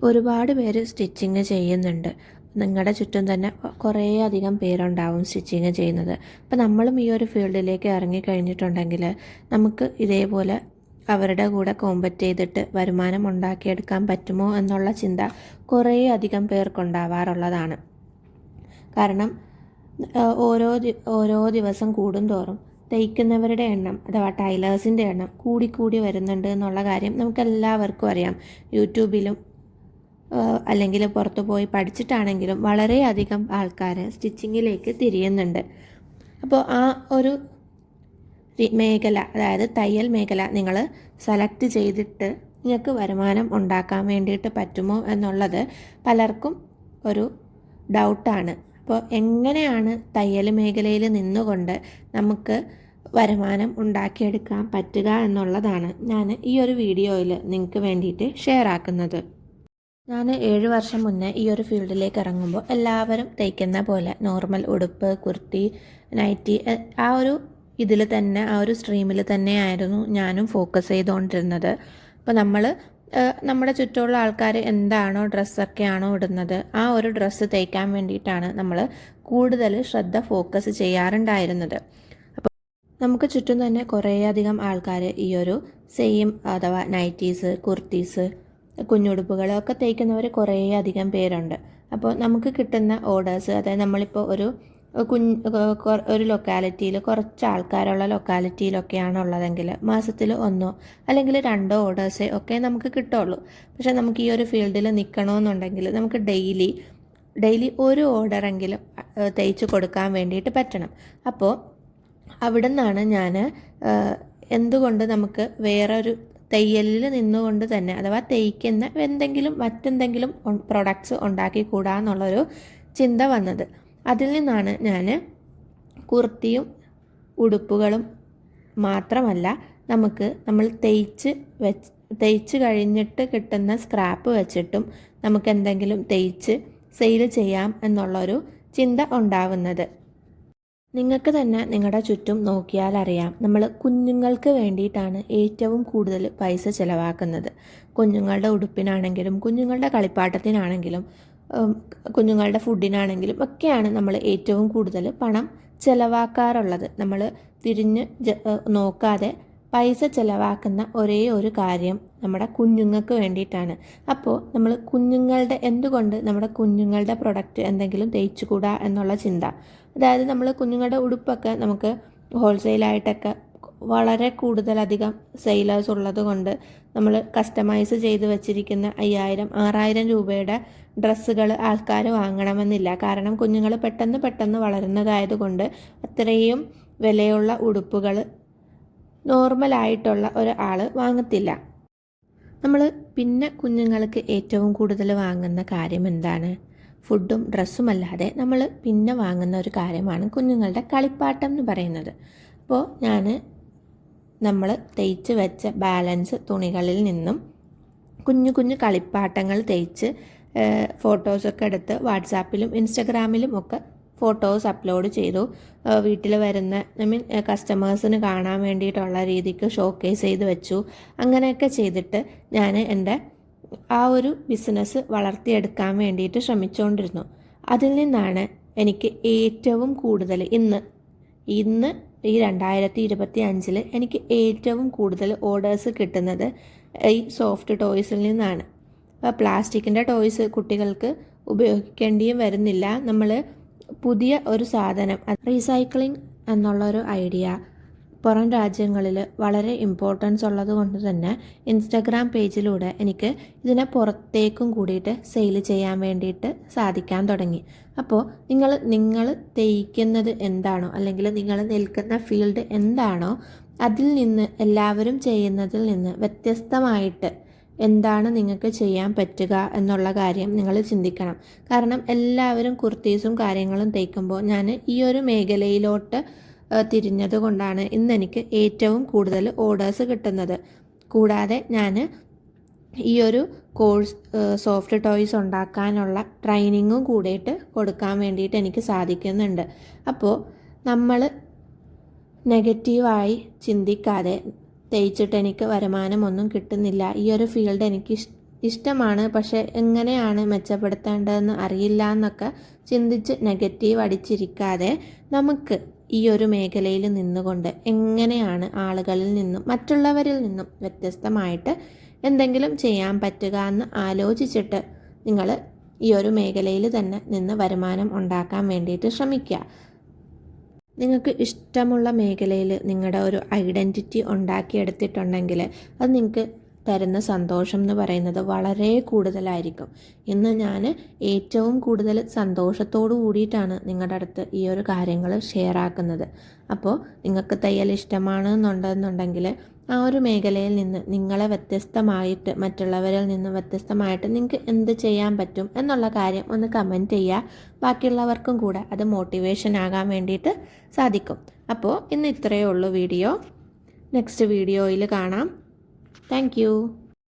ഒരുപാട് പേര് സ്റ്റിച്ചിങ് ചെയ്യുന്നുണ്ട്. നിങ്ങളുടെ ചുറ്റും തന്നെ കുറേ അധികം പേരുണ്ടാവും സ്റ്റിച്ചിങ് ചെയ്യുന്നത്. അപ്പോൾ നമ്മളും ഈ ഒരു ഫീൽഡിലേക്ക് ഇറങ്ങിക്കഴിഞ്ഞിട്ടുണ്ടെങ്കിൽ നമുക്ക് ഇതേപോലെ അവരുടെ കൂടെ കോമ്പറ്റ് ചെയ്തിട്ട് വരുമാനം ഉണ്ടാക്കിയെടുക്കാൻ പറ്റുമോ എന്നുള്ള ചിന്ത കുറേ അധികം പേർക്കുണ്ടാവാറുള്ളതാണ്. കാരണം ഓരോ ദിവസം കൂടുന്തോറും തയ്ക്കുന്നവരുടെ എണ്ണം അഥവാ ടൈലേഴ്സിൻ്റെ എണ്ണം കൂടിക്കൂടി വരുന്നുണ്ട് എന്നുള്ള കാര്യം നമുക്കെല്ലാവർക്കും അറിയാം. യൂട്യൂബിലും അല്ലെങ്കിൽ പുറത്തു പോയി പഠിച്ചിട്ടാണെങ്കിലും വളരെയധികം ആൾക്കാർ സ്റ്റിച്ചിങ്ങിലേക്ക് തിരിയുന്നുണ്ട്. അപ്പോൾ ആ ഒരു മേഖല, അതായത് തയ്യൽ മേഖല നിങ്ങൾ സെലക്ട് ചെയ്തിട്ട് നിങ്ങൾക്ക് വരുമാനം ഉണ്ടാക്കാൻ വേണ്ടിയിട്ട് പറ്റുമോ എന്നുള്ളത് പലർക്കും ഒരു ഡൗട്ടാണ്. അപ്പോൾ എങ്ങനെയാണ് തയ്യൽ മേഖലയിൽ നിന്നുകൊണ്ട് നമുക്ക് വരുമാനം ഉണ്ടാക്കിയെടുക്കാൻ പറ്റുക എന്നുള്ളതാണ് ഞാൻ ഈ ഒരു വീഡിയോയിൽ നിങ്ങൾക്ക് വേണ്ടിയിട്ട് ഷെയർ ആക്കുന്നത്. ഞാൻ 7 വർഷം മുന്നേ ഈ ഒരു ഫീൽഡിലേക്ക് ഇറങ്ങുമ്പോൾ എല്ലാവരും തയ്ക്കുന്ന പോലെ നോർമൽ ഉടുപ്പ്, കുർത്തി, നൈറ്റി ആ ഒരു ഇതിൽ തന്നെ, ആ ഒരു സ്ട്രീമിൽ തന്നെയായിരുന്നു ഞാനും ഫോക്കസ് ചെയ്തുകൊണ്ടിരുന്നത്. അപ്പോൾ നമ്മുടെ ചുറ്റുമുള്ള ആൾക്കാർ എന്താണോ ഡ്രസ്സൊക്കെയാണോ ഇടുന്നത് ആ ഒരു ഡ്രസ്സ് തയ്ക്കാൻ വേണ്ടിയിട്ടാണ് നമ്മൾ കൂടുതൽ ശ്രദ്ധ ഫോക്കസ് ചെയ്യാറുണ്ടായിരുന്നത്. അപ്പോൾ നമുക്ക് ചുറ്റും തന്നെ കുറേയധികം ആൾക്കാർ ഈ ഒരു സെയിം അഥവാ നൈറ്റീസ്, കുർത്തീസ്, കുഞ്ഞുടുപ്പുകളൊക്കെ തയ്ക്കുന്നവർ കുറേ അധികം പേരുണ്ട്. അപ്പോൾ നമുക്ക് കിട്ടുന്ന ഓർഡേഴ്സ്, അതായത് നമ്മളിപ്പോൾ ഒരു ലൊക്കാലിറ്റിയിൽ കുറച്ച് ആൾക്കാരുള്ള ലൊക്കാലിറ്റിയിലൊക്കെയാണ് ഉള്ളതെങ്കിൽ മാസത്തിൽ 1 അല്ലെങ്കിൽ 2 ഓർഡേഴ്സേ ഒക്കെ നമുക്ക് കിട്ടുള്ളൂ. പക്ഷേ നമുക്ക് ഈ ഒരു ഫീൽഡിൽ നിൽക്കണമെന്നുണ്ടെങ്കിൽ നമുക്ക് ഡെയിലി ഒരു ഓർഡറെങ്കിലും തയ്ച്ച് കൊടുക്കാൻ വേണ്ടിയിട്ട് പറ്റണം. അപ്പോൾ അവിടെ നിന്നാണ് ഞാൻ എന്തുകൊണ്ട് നമുക്ക് വേറൊരു തയ്യലിൽ നിന്നുകൊണ്ട് തന്നെ, അഥവാ തയ്ക്കുന്ന മറ്റെന്തെങ്കിലും പ്രൊഡക്ട്സ് ഉണ്ടാക്കിക്കൂടാന്നുള്ളൊരു ചിന്ത വന്നത്. അതിൽ നിന്നാണ് ഞാൻ ഉടുപ്പുകളും മാത്രമല്ല, നമ്മൾ തയ്ച്ച് കഴിഞ്ഞിട്ട് കിട്ടുന്ന സ്ക്രാപ്പ് വെച്ചിട്ടും നമുക്ക് എന്തെങ്കിലും തയ്ച്ച് സെയിൽ ചെയ്യാം എന്നുള്ളൊരു ചിന്ത ഉണ്ടാവുന്നത്. നിങ്ങൾക്ക് തന്നെ നിങ്ങളുടെ ചുറ്റും നോക്കിയാൽ അറിയാം, നമ്മൾ കുഞ്ഞുങ്ങൾക്ക് വേണ്ടിയിട്ടാണ് ഏറ്റവും കൂടുതൽ പൈസ ചിലവാക്കുന്നത്. കുഞ്ഞുങ്ങളുടെ ഉടുപ്പിനാണെങ്കിലും കുഞ്ഞുങ്ങളുടെ കളിപ്പാട്ടത്തിനാണെങ്കിലും കുഞ്ഞുങ്ങളുടെ ഫുഡിനാണെങ്കിലും ഒക്കെയാണ് നമ്മൾ ഏറ്റവും കൂടുതൽ പണം ചിലവാക്കാറുള്ളത്. നമ്മൾ തിരിഞ്ഞ് നോക്കാതെ പൈസ ചിലവാക്കുന്ന ഒരേ ഒരു കാര്യം നമ്മുടെ കുഞ്ഞുങ്ങൾക്ക് വേണ്ടിയിട്ടാണ്. അപ്പോൾ നമ്മൾ എന്തുകൊണ്ട് നമ്മുടെ കുഞ്ഞുങ്ങളുടെ പ്രൊഡക്റ്റ് എന്തെങ്കിലും തയ്ച്ചുകൂടാ എന്നുള്ള ചിന്ത. അതായത് നമ്മൾ കുഞ്ഞുങ്ങളുടെ ഉടുപ്പൊക്കെ നമുക്ക് ഹോൾസെയിലായിട്ടൊക്കെ വളരെ കൂടുതലധികം സെയിലേഴ്സ് ഉള്ളത് കൊണ്ട് നമ്മൾ കസ്റ്റമൈസ് ചെയ്ത് വെച്ചിരിക്കുന്ന 5000-6000 രൂപയുടെ ഡ്രസ്സുകൾ ആൾക്കാർ വാങ്ങണമെന്നില്ല. കാരണം കുഞ്ഞുങ്ങൾ പെട്ടെന്ന് വളരുന്നതായതുകൊണ്ട് അത്രയും വിലയുള്ള ഉടുപ്പുകൾ നോർമലായിട്ടുള്ള ഒരാൾ വാങ്ങത്തില്ല. നമ്മൾ പിന്നെ കുഞ്ഞുങ്ങൾക്ക് ഏറ്റവും കൂടുതൽ വാങ്ങുന്ന കാര്യം എന്താണ്? ഫുഡും ഡ്രസ്സും അല്ലാതെ നമ്മൾ പിന്നെ വാങ്ങുന്ന ഒരു കാര്യമാണ് കുഞ്ഞുങ്ങളുടെ കളിപ്പാട്ടം എന്ന് പറയുന്നത്. അപ്പോൾ നമ്മൾ തയ്ച്ച് വെച്ച ബാലൻസ് തുണികളിൽ നിന്നും കുഞ്ഞു കളിപ്പാട്ടങ്ങൾ തയ്ച്ച് ഫോട്ടോസൊക്കെ എടുത്ത് വാട്സാപ്പിലും ഇൻസ്റ്റഗ്രാമിലും ഒക്കെ ഫോട്ടോസ് അപ്ലോഡ് ചെയ്തു. വീട്ടിൽ വരുന്ന കസ്റ്റമേഴ്സിന് കാണാൻ വേണ്ടിയിട്ടുള്ള രീതിക്ക് ഷോക്കേസ് ചെയ്ത് വെച്ചു. അങ്ങനെയൊക്കെ ചെയ്തിട്ട് ഞാൻ എൻ്റെ ആ ഒരു ബിസിനസ് വളർത്തിയെടുക്കാൻ വേണ്ടിയിട്ട് ശ്രമിച്ചുകൊണ്ടിരുന്നു. അതിൽ നിന്നാണ് എനിക്ക് ഏറ്റവും കൂടുതൽ ഇന്ന് ഈ 2025 എനിക്ക് ഏറ്റവും കൂടുതൽ ഓർഡേഴ്സ് കിട്ടുന്നത് ഈ സോഫ്റ്റ് ടോയ്സിൽ നിന്നാണ്. പ്ലാസ്റ്റിക്കിൻ്റെ ടോയ്സ് കുട്ടികൾക്ക് ഉപയോഗിക്കേണ്ടിയും വരുന്നില്ല. നമ്മൾ പുതിയ ഒരു സാധനം, റീസൈക്ലിംഗ് എന്നുള്ളൊരു ഐഡിയ പുറം രാജ്യങ്ങളിൽ വളരെ ഇമ്പോർട്ടൻസ് ഉള്ളത് കൊണ്ട് തന്നെ ഇൻസ്റ്റഗ്രാം പേജിലൂടെ എനിക്ക് ഇതിനെ പുറത്തേക്കും കൂടിയിട്ട് സെയിൽ ചെയ്യാൻ വേണ്ടിയിട്ട് സാധിക്കാൻ തുടങ്ങി. അപ്പോൾ നിങ്ങൾ തയ്ക്കുന്നത് എന്താണോ, അല്ലെങ്കിൽ നിങ്ങൾ നിൽക്കുന്ന ഫീൽഡ് എന്താണോ, അതിൽ നിന്ന് എല്ലാവരും ചെയ്യുന്നതിൽ നിന്ന് വ്യത്യസ്തമായിട്ട് എന്താണ് നിങ്ങൾക്ക് ചെയ്യാൻ പറ്റുക എന്നുള്ള കാര്യം നിങ്ങൾ ചിന്തിക്കണം. കാരണം എല്ലാവരും കുർത്തീസും കാര്യങ്ങളും തയ്ക്കുമ്പോൾ ഞാൻ ഈ ഒരു മേഖലയിലോട്ട് തിരിഞ്ഞത് കൊണ്ടാണ് ഇന്നെനിക്ക് ഏറ്റവും കൂടുതൽ ഓർഡേഴ്സ് കിട്ടുന്നത്. കൂടാതെ ഞാൻ ഈ ഒരു കോഴ്സ് സോഫ്റ്റ് ടോയ്സ് ഉണ്ടാക്കാനുള്ള ട്രെയിനിങ്ങും കൂടിയിട്ട് കൊടുക്കാൻ വേണ്ടിയിട്ട് എനിക്ക് സാധിക്കുന്നുണ്ട്. അപ്പോൾ നമ്മൾ നെഗറ്റീവായി ചിന്തിക്കാതെ തയ്ച്ചിട്ട് എനിക്ക് വരുമാനമൊന്നും കിട്ടുന്നില്ല, ഈ ഒരു ഫീൽഡ് ഇഷ്ടമാണ്, പക്ഷെ എങ്ങനെയാണ് മെച്ചപ്പെടുത്തേണ്ടതെന്ന് അറിയില്ല എന്നൊക്കെ ചിന്തിച്ച് നെഗറ്റീവ് അടിച്ചിരിക്കാതെ നമുക്ക് ഈ ഒരു മേഖലയിൽ നിന്നുകൊണ്ട് എങ്ങനെയാണ് ആളുകളിൽ നിന്നും മറ്റുള്ളവരിൽ നിന്നും വ്യത്യസ്തമായിട്ട് എന്തെങ്കിലും ചെയ്യാൻ പറ്റുക എന്ന് ആലോചിച്ചിട്ട് നിങ്ങൾ ഈ ഒരു മേഖലയിൽ തന്നെ നിന്ന് വരുമാനം ഉണ്ടാക്കാൻ വേണ്ടിയിട്ട് ശ്രമിക്കുക. നിങ്ങൾക്ക് ഇഷ്ടമുള്ള മേഖലയിൽ നിങ്ങളുടെ ഒരു ഐഡൻറ്റിറ്റി ഉണ്ടാക്കിയെടുത്തിട്ടുണ്ടെങ്കിൽ അത് നിങ്ങൾക്ക് തരുന്ന സന്തോഷം എന്ന് പറയുന്നത് വളരെ കൂടുതലായിരിക്കും. ഇന്ന് ഞാൻ ഏറ്റവും കൂടുതൽ സന്തോഷത്തോടു കൂടിയിട്ടാണ് നിങ്ങളുടെ അടുത്ത് ഈ ഒരു കാര്യങ്ങൾ ഷെയർ ആക്കുന്നത്. അപ്പോൾ നിങ്ങൾക്ക് തയ്യൽ ഇഷ്ടമാണെന്നുണ്ടെന്നുണ്ടെങ്കിൽ ആ ഒരു മേഖലയിൽ നിന്ന് നിങ്ങളെ വ്യത്യസ്തമായിട്ട്, മറ്റുള്ളവരിൽ നിന്ന് വ്യത്യസ്തമായിട്ട് നിങ്ങൾക്ക് എന്ത് ചെയ്യാൻ പറ്റും എന്നുള്ള കാര്യം ഒന്ന് കമൻറ്റ് ചെയ്യുക. ബാക്കിയുള്ളവർക്കും കൂടെ അത് മോട്ടിവേഷൻ ആകാൻ വേണ്ടിയിട്ട് സാധിക്കും. അപ്പോൾ ഇന്ന് ഇത്രയേ ഉള്ളൂ വീഡിയോ. നെക്സ്റ്റ് വീഡിയോയിൽ കാണാം. Thank you.